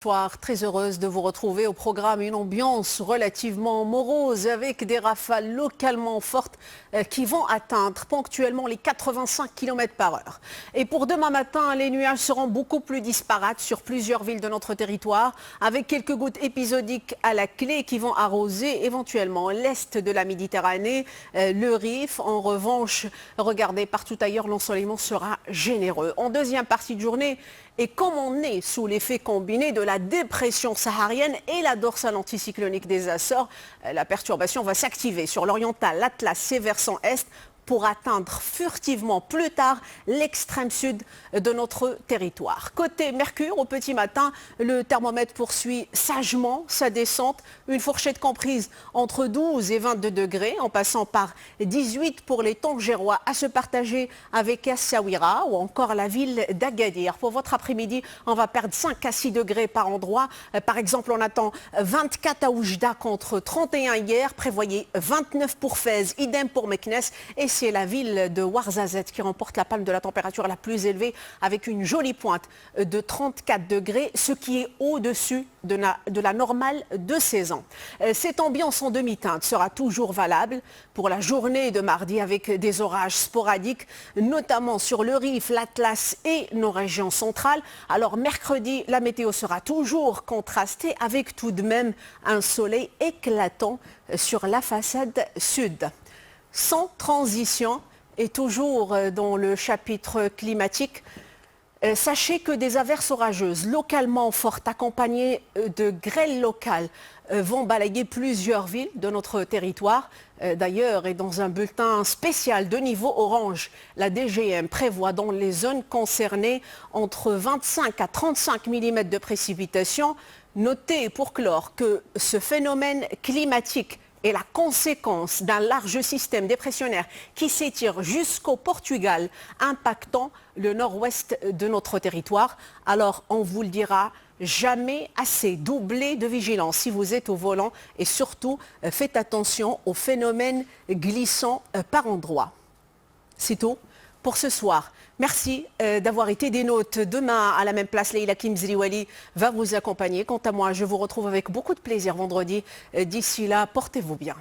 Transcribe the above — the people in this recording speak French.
Bonsoir, très heureuse de vous retrouver au programme. Une ambiance relativement morose avec des rafales localement fortes qui vont atteindre ponctuellement les 85 km par heure. Et pour demain matin, les nuages seront beaucoup plus disparates sur plusieurs villes de notre territoire avec quelques gouttes épisodiques à la clé qui vont arroser éventuellement l'est de la Méditerranée, le Rif. En revanche, regardez, partout ailleurs, l'ensoleillement sera généreux. En deuxième partie de journée, et comme on est sous l'effet combiné de la dépression saharienne et la dorsale anticyclonique des Açores, la perturbation va s'activer sur l'oriental, l'Atlas et versant est pour atteindre furtivement plus tard l'extrême sud de notre territoire. Côté Mercure, au petit matin, le thermomètre poursuit sagement sa descente, une fourchette comprise entre 12 et 22 degrés, en passant par 18 pour les Tangérois, à se partager avec Essaouira ou encore la ville d'Agadir. Pour votre après-midi, on va perdre 5 à 6 degrés par endroit. Par exemple, on attend 24 à Oujda contre 31 hier, prévoyez 29 pour Fès, idem pour Meknès, et c'est la ville de Ouarzazate qui remporte la palme de la température la plus élevée avec une jolie pointe de 34 degrés, ce qui est au-dessus de la normale de 16 ans. Cette ambiance en demi-teinte sera toujours valable pour la journée de mardi avec des orages sporadiques, notamment sur le Rif, l'Atlas et nos régions centrales. Alors mercredi, la météo sera toujours contrastée avec tout de même un soleil éclatant sur la façade sud. Sans transition et toujours dans le chapitre climatique, sachez que des averses orageuses localement fortes accompagnées de grêles locales vont balayer plusieurs villes de notre territoire. D'ailleurs, et dans un bulletin spécial de niveau orange, la DGM prévoit dans les zones concernées entre 25 à 35 mm de précipitations. Notez pour clore que ce phénomène climatique est la conséquence d'un large système dépressionnaire qui s'étire jusqu'au Portugal, impactant le nord-ouest de notre territoire. Alors, on vous le dira, jamais assez, doublez de vigilance si vous êtes au volant et surtout, faites attention aux phénomènes glissants par endroits. C'est tout pour ce soir. Merci d'avoir été des nôtres. Demain, à la même place, Leïla Kimzriwali va vous accompagner. Quant à moi, je vous retrouve avec beaucoup de plaisir vendredi. D'ici là, portez-vous bien.